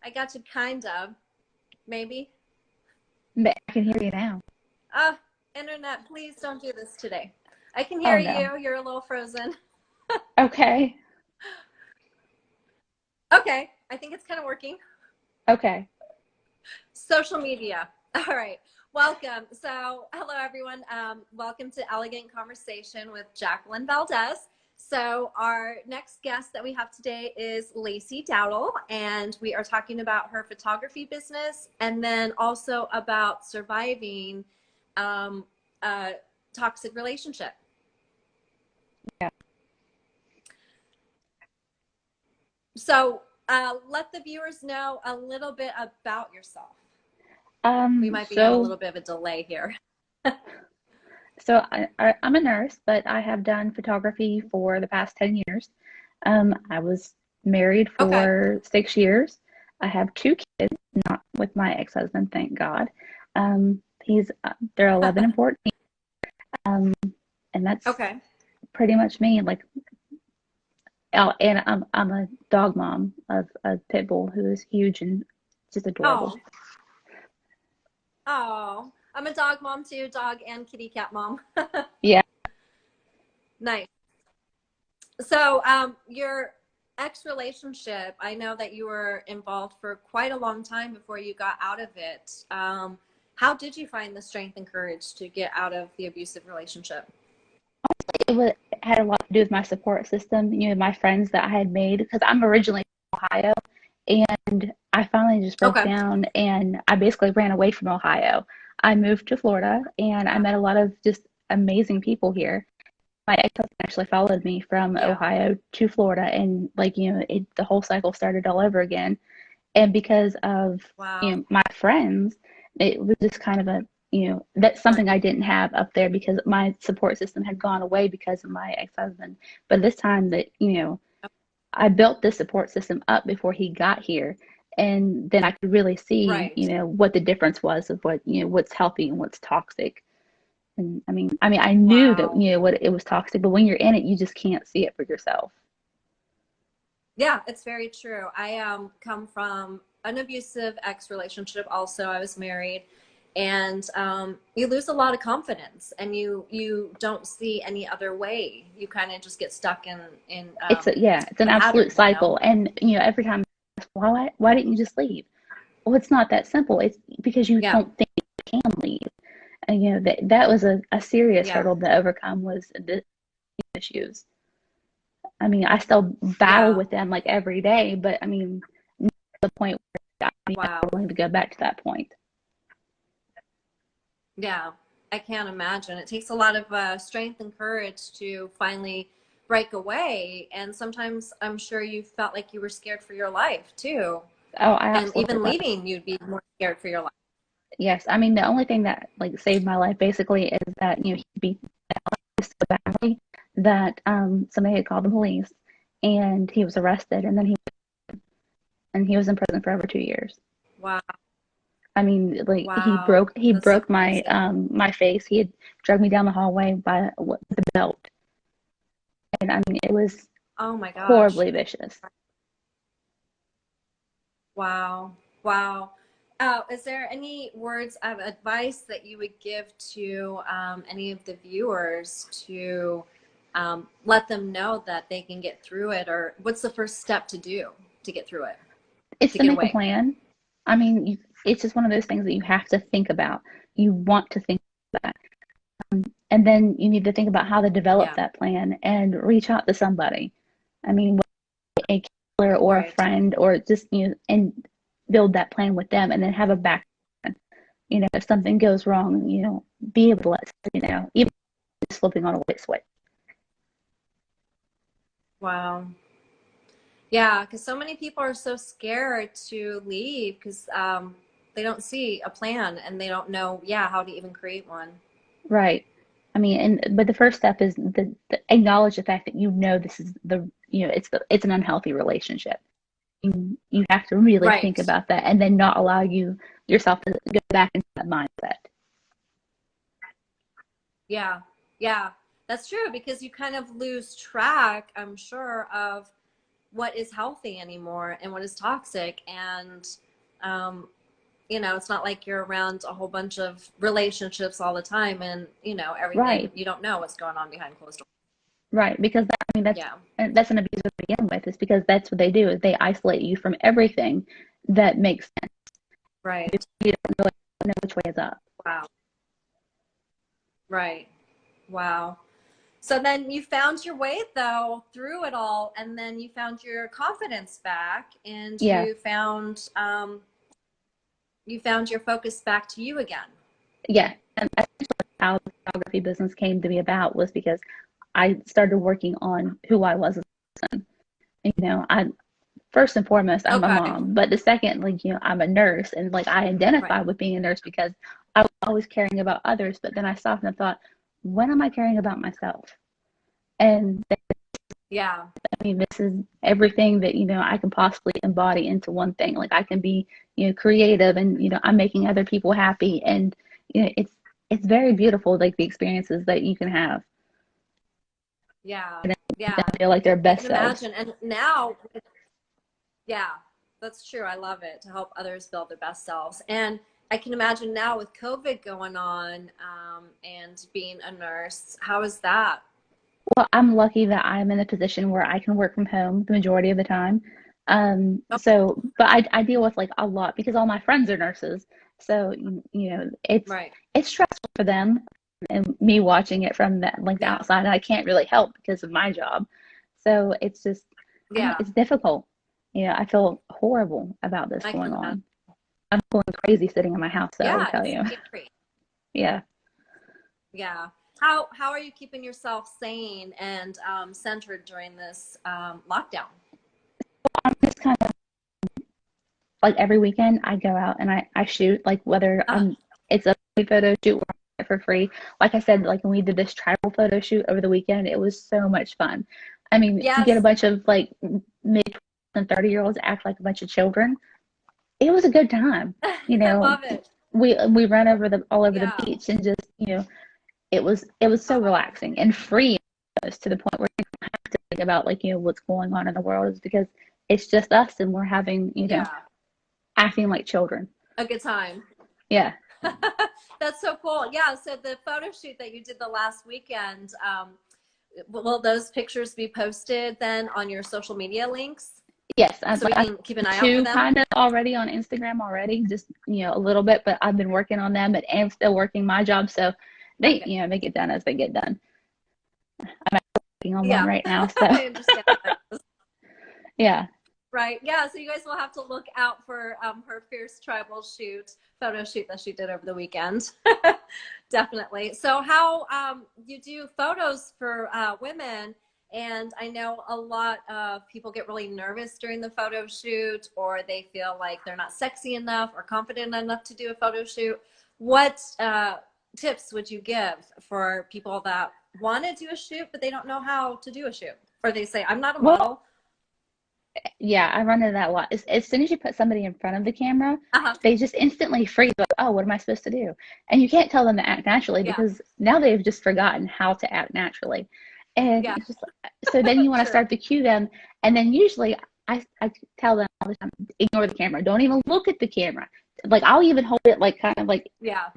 I got you kind of, maybe. But I can hear you now. Internet, please don't do this today. I can Oh hear no. you. You're a little frozen. Okay. Okay, I think it's kind of working. Okay. Social media. All right. Welcome. So, hello, everyone. Welcome to Elegant Conversation with Jacqueline Valdez. So, our next guest that we have today is Lacy Dowdle, and we are talking about her photography business and then also about surviving a toxic relationship. Yeah. So, let the viewers know a little bit about yourself. We might be having a So little bit of a delay here. I'm a nurse, but I have done photography for the past 10 years. I was married Okay. for 6 years. I have two kids, not with my ex-husband, thank God. They're 11 and 14. Um, and that's Okay. pretty much me. Like, oh, and I'm a dog mom of a pit bull who is huge and just adorable. Oh, oh, I'm a dog mom too, dog and kitty cat mom. Yeah. Nice. So, your ex-relationship, I know that you were involved for quite a long time before you got out of it. How did you find the strength and courage to get out of the abusive relationship? It had a lot to do with my support system, my friends that I had made, because I'm originally from Ohio, and I finally just broke Okay. down and I basically ran away from Ohio. I moved to Florida and I Yeah. met a lot of just amazing people here. My ex-husband actually followed me from Yeah. Ohio to Florida, and the whole cycle started all over again. And because of Wow. my friends, it was just kind of that's Right. something I didn't have up there because my support system had gone away because of my ex-husband. But this time that I built this support system up before he got here, and then I could really see Right. what the difference was of what's healthy and what's toxic. And I mean I knew that Wow. what it was toxic, but when you're in it you just can't see it for yourself. Yeah, it's very true. I come from an abusive ex relationship. Also, I was married, and you lose a lot of confidence, and you don't see any other way. You kind of just get stuck in It's an a pattern, absolute you know. cycle. And every time I ask, why didn't you just leave? Well, it's not that simple. It's because you Yeah, don't think you can leave. And that was a serious yeah, hurdle to overcome, was the issues. I mean, I still battle yeah. with them like every day, but I mean, the point where I'm Wow. willing to go back to that point. Yeah, I can't imagine. It takes a lot of strength and courage to finally break away, and sometimes I'm sure you felt like you were scared for your life too. Oh, I And absolutely even was. leaving, you'd be more scared for your life. Yes, I mean the only thing that like saved my life basically is that he beat me so badly that somebody had called the police and he was arrested, and he was in prison for over 2 years. Wow. I mean, like Wow. he That's so broke my crazy. my face. He had dragged me down the hallway with a belt, and I mean it was Oh my gosh. horribly vicious. Wow. Wow. Is there any words of advice that you would give to any of the viewers to let them know that they can get through it? Or what's the first step to do to get through it, It's to to get make a away? plan. I mean, it's just one of those things that you have to think about. You want to think about that. And then you need to think about how to develop Yeah. that plan and reach out to somebody. I mean, a counselor or a Right. friend, or just and build that plan with them, and then have a back. If something goes wrong, be able to even just flipping on a light switch. Wow. Yeah, because so many people are so scared to leave because they don't see a plan and they don't know, yeah, how to even create one. Right. I mean, but the first step is the acknowledge the fact that this is it's an unhealthy relationship. You have to really think Right. about that, and then not allow yourself to go back into that mindset. Yeah. Yeah. That's true because you kind of lose track, I'm sure, of what is healthy anymore and what is toxic. And, you know, it's not like you're around a whole bunch of relationships all the time and, you know, everything, Right. you don't know what's going on behind closed doors. Right. Because that, I mean, Yeah. that's an abuser to begin with. It's because that's what they do is they isolate you from everything that makes sense. Right. You don't know which way is up. Wow. Right. Wow. So then you found your way though through it all, and then you found your confidence back, and Yeah. you found your focus back to you again. Yeah. And that's how the photography business came to be about was because I started working on who I was as a person. You know, I first and foremost, I'm a Okay. mom, but the second, like, you know, I'm a nurse, and like I Right. identify with being a nurse because I was always caring about others, but then I stopped and thought, when am I caring about myself? And Yeah. I mean, this is everything that, you know, I can possibly embody into one thing. Like I can be, you know, creative and, you know, I'm making other people happy. And, you know, it's very beautiful, like the experiences that you can have. Yeah. And Yeah. I feel like their I best can selves. imagine. And now, yeah, that's true. I love it to help others build their best selves. And I can imagine now with COVID going on, and being a nurse, how is that? Well, I'm lucky that I'm in a position where I can work from home the majority of the time. Oh, But I deal with like a lot because all my friends are nurses. So, you know, right. it's stressful for them and me watching it from the Yeah. outside, and I can't really help because of my job. So it's just, I don't know, Yeah. it's difficult. You know, I feel horrible about this I can going imagine. on. I'm going crazy sitting in my house, though, I will Yeah. tell It's you. scary. Yeah. Yeah. How are you keeping yourself sane and centered during this lockdown? I'm just kind of like every weekend I go out and I shoot like whether Uh, it's a photo shoot or for free. Like I said, like when we did this tribal photo shoot over the weekend, it was so much fun. I mean, to get a yes. bunch of like mid and 30-year-olds act like a bunch of children, it was a good time. You I know, love it. we run over the all over the Yeah. beach and just, you know, it was so Oh, relaxing and free almost to the point where you don't have to think about like, you know, what's going on in the world is because it's just us and we're having, you know, yeah. acting like children. A good time. Yeah. That's so cool. Yeah. So the photo shoot that you did the last weekend, will those pictures be posted then on your social media links Yes, so we I can keep an eye out for two them? kind of already on Instagram already, just, you know, a little bit, but I've been working on them, but am still working my job, so they, Okay. you know, they get done as they get done. I'm working on one Yeah. right now, so I understand that. yeah. Right. Yeah. So you guys will have to look out for her fierce tribal photo shoot that she did over the weekend. Definitely. So how you do photos for women, and I know a lot of people get really nervous during the photo shoot, or they feel like they're not sexy enough or confident enough to do a photo shoot. What tips would you give for people that want to do a shoot but they don't know how to do a shoot, or they say, I'm not a Well, model? yeah, I run into that a lot. As soon as you put somebody in front of the camera, Uh-huh. they just instantly freeze, like, oh, what am I supposed to do? And you can't tell them to act naturally Yeah. because now they've just forgotten how to act naturally. And Yeah. it's just so then you want to True. start to cue them. And then usually I tell them all the time, ignore the camera. Don't even look at the camera. Like I'll even hold it like kind of like Yeah.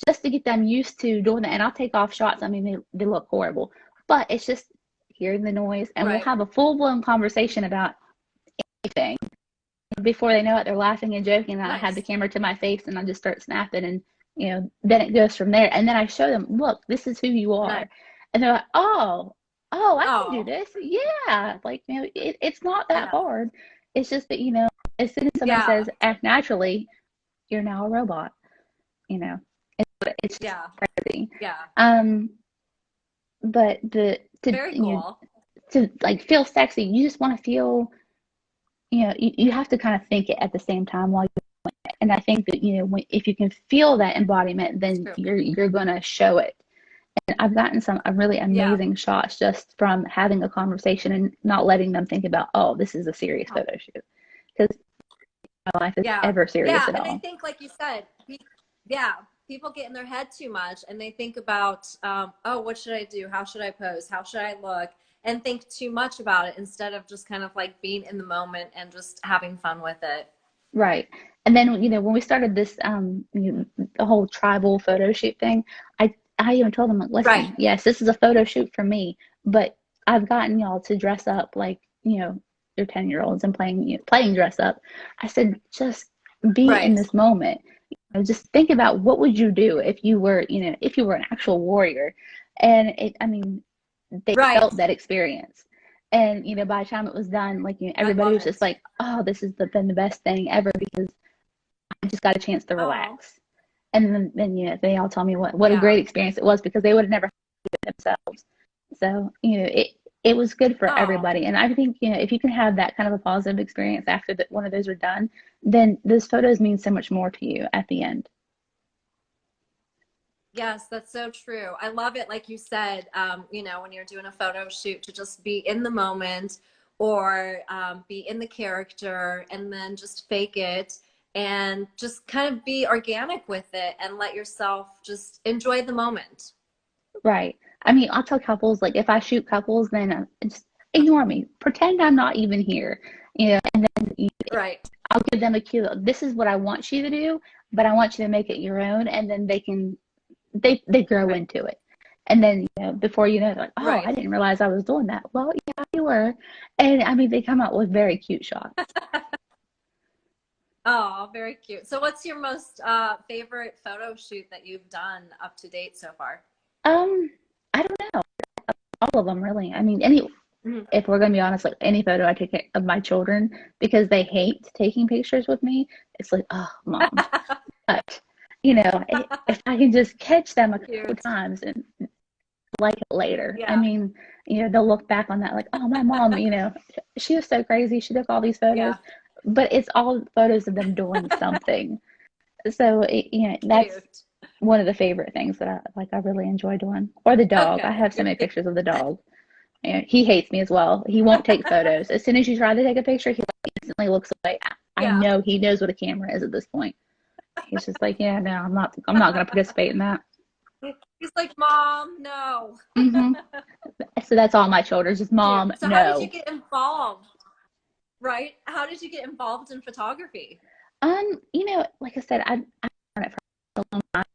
just to get them used to doing that. And I'll take off shots. I mean, they look horrible, but it's just hearing the noise and we'll Right. have a full blown conversation about anything. Before they know it, they're laughing and joking. And I have the Nice. camera to my face and I just start snapping. And, you know, then it goes from there. And then I show them, look, this is who you Nice. are. And they're like, oh, I can do Oh, this. Yeah. Like, you know, it's not that yeah. hard. It's just that, you know, as soon as somebody Yeah. says act naturally, you're now a robot, you know, it's just Yeah. crazy. Yeah. Um, but Very you know, cool. to like feel sexy, you just want to feel, you know, you have to kind of think it at the same time while you, and I think that, you know, if you can feel that embodiment, It's then true. you're gonna show it. And I've gotten some really Yeah. amazing shots just from having a conversation and not letting them think about, oh, this is a serious Oh, photo shoot, because my life is yeah. ever serious Yeah. at And I all. think, like you said, yeah, people get in their head too much and they think about, oh, what should I do? How should I pose? How should I look? and think too much about it instead of just kind of like being in the moment and just having fun with it. Right. And then, when we started this, the whole tribal photo shoot thing, I even told them, like, Right. listen, yes, this is a photo shoot for me, but I've gotten y'all to dress up like, your 10-year-olds and playing dress up. I said, just be in Right. this moment. Just think about what would you do if you were, if you were an actual warrior. And they Right. felt that experience. And, by the time it was done, like, I everybody love was it. just like, oh, this has been the best thing ever because I just got a chance to Oh, relax. And then they all tell me what a yeah. great experience it was because they would have never had it themselves. So, it was good for Oh, everybody. And I think, if you can have that kind of a positive experience after one of those are done, then those photos mean so much more to you at the end. yes, that's so true. I love it. Like you said, when you're doing a photo shoot, to just be in the moment or be in the character and then just fake it and just kind of be organic with it and let yourself just enjoy the moment. Right. I'll tell couples, like, if I shoot couples, then just ignore me. Pretend I'm not even here. And then Right. I'll give them a cue. This is what I want you to do, but I want you to make it your own, and then they grow Right. into it. And then, before you know it, they're like, oh, Right. I didn't realize I was doing that. Well, yeah, you were. And they come out with very cute shots. Oh, very cute. So what's your most favorite photo shoot that you've done up to date so far? Um, I don't know. All of them, really. Mhm. If we're going to be honest, like, any photo I take of my children, because they hate taking pictures with me, it's like, oh, mom. But, if I can just catch them a couple Cute. times and like it later, Yeah. they'll look back on that like, oh, my mom, she was so crazy. She took all these photos, Yeah. but it's all photos of them doing something. So, that's Cute. one of the favorite things that I really enjoy doing. Or the dog. I Okay. have so many pictures of the dog. He hates me as well. He won't take photos. As soon as you try to take a picture, he instantly looks away. I Yeah. know he knows what a camera is at this point. He's just like, yeah, no, I'm not going to participate in that. He's like, Mom, no. hmm So that's all my children, just Cute. mom, So how did you no. get involved? Right? How did you get involved in photography? Like I said, I done it for a long time.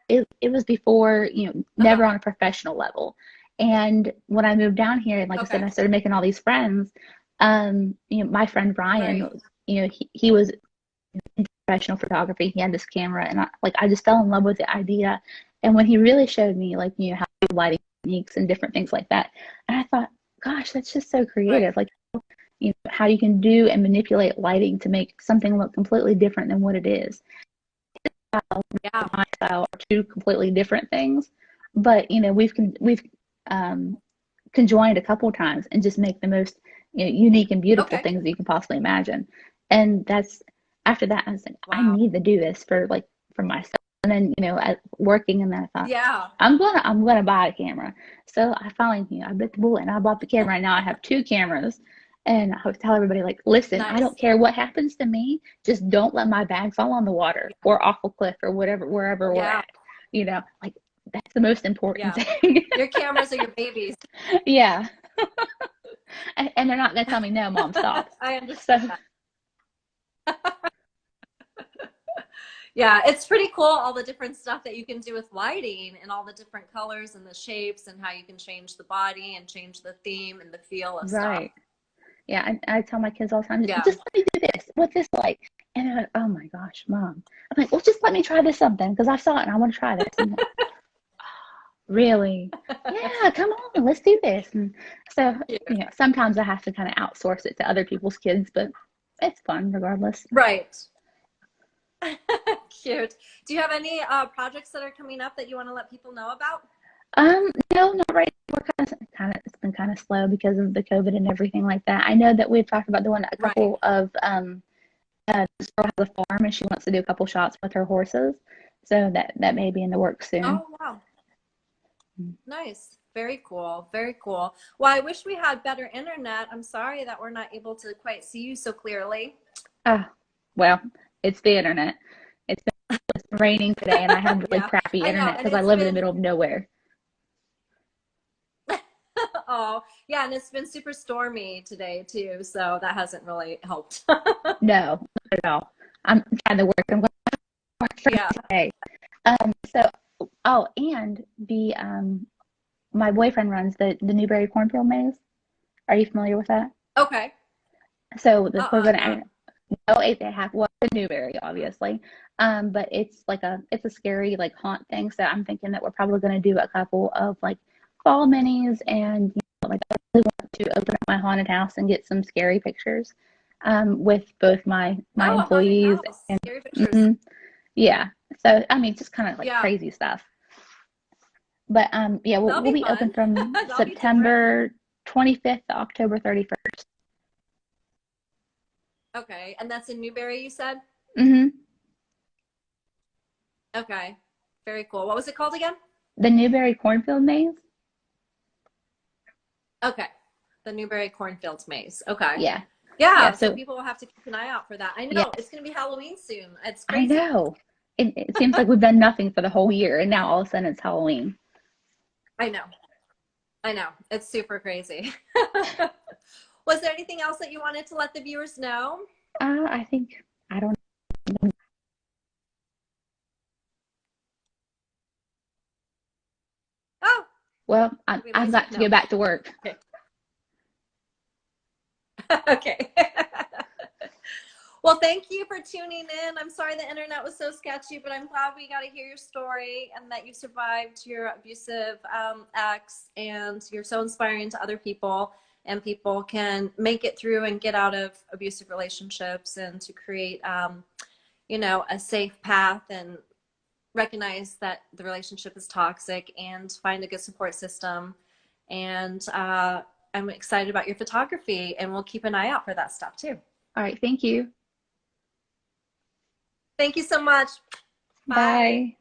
It was before, Uh-huh. never on a professional level. And when I moved down here, and like I said, Okay. I started making all these friends. My friend Right. Brian, he was professional photography. He had this camera, and I just fell in love with the idea. And when he really showed me, like, how to do lighting techniques and different things like that, and I thought, gosh, that's just so Right. creative. Like, how you can do and manipulate lighting to make something look completely different than what it is. Yeah. My style are two completely different things, but we've um, conjoined a couple times and just make the most unique and beautiful Okay. things that you can possibly imagine. And that's after that, I was like, I Wow. need to do this for myself. And then working, and then I thought, Yeah. I'm gonna buy a camera. So I finally, I bit the bullet and I bought the camera. And now I have two cameras. And I would tell everybody, like, listen, I don't Nice. care what happens to me, just don't let my bag fall on the water or off a cliff or whatever, wherever we're Yeah. at. Like, that's the most important Yeah. thing. Your cameras are your babies. Yeah. And they're not gonna tell me, no, mom, stop. I understand So that. Yeah, it's pretty cool all the different stuff that you can do with lighting and all the different colors and the shapes and how you can change the body and change the theme and the feel of stuff. right. Yeah, I tell my kids all the time, Yeah. just let me do this. What's this like? And they're like, oh my gosh, mom. I'm like, well, just let me try this something because I saw it and I want to try this. And like, really? Yeah, come on, let's do this. And so, Cute. sometimes I have to kind of outsource it to other people's kids, but it's fun regardless. Right. Cute. Do you have any projects that are coming up that you want to let people know about? No, not right. We're it's been kind of slow because of the COVID and everything like that. I know that we've talked about doing a Right. couple of this girl has a farm and she wants to do a couple shots with her horses, so that may be in the works soon. Oh, wow. Nice. Very cool. Very cool. Well, I wish we had better internet. I'm sorry that we're not able to quite see you so clearly. Ah, well, it's the internet. It's raining today, and I have really Yeah, crappy I know. internet And because I it's live in the been, middle of nowhere. Oh, yeah, and it's been super stormy today too, so that hasn't really helped. No, not at all. I'm trying to work. I'm going to work for Yeah. today. So, oh, and my boyfriend runs the Newberry Cornfield Maze. Are you familiar with that? Okay. So we're No. gonna no 8.5. Well, the Newberry, obviously. But it's a scary like haunt thing. So I'm thinking that we're probably gonna do a couple of like fall minis and like I really want to open up my haunted house and get some scary pictures with both my Oh, a haunted employees house. and Scary pictures. mhm, yeah. So I mean, just kind of like Yeah. crazy stuff. But yeah, That'll we'll be be fun. open from That'll be different. September 25th to October 31st. Okay. And that's in Newberry, you said? Mm-hmm. Okay. Very cool. What was it called again? The Newberry Cornfield Maze. Okay. The Newberry Cornfields Maze. Okay. Yeah. Yeah. Yeah, so So people will have to keep an eye out for that. I know it's yes, going to be Halloween soon. It's I crazy. know. It seems like we've done nothing for the whole year, and now all of a sudden it's Halloween. I know. I know. It's super crazy. Was there anything else that you wanted to let the viewers know? I think I don't know. Oh, Well, did we I've lose you? got to No. get back to work. Okay. Okay. Well, thank you for tuning in. I'm sorry the internet was so sketchy, but I'm glad we got to hear your story and that you survived your abusive ex, and you're so inspiring to other people, and people can make it through and get out of abusive relationships and to create, a safe path and recognize that the relationship is toxic and find a good support system. And I'm excited about your photography, and we'll keep an eye out for that stuff too. All right. Thank you. Thank you so much. Bye. Bye.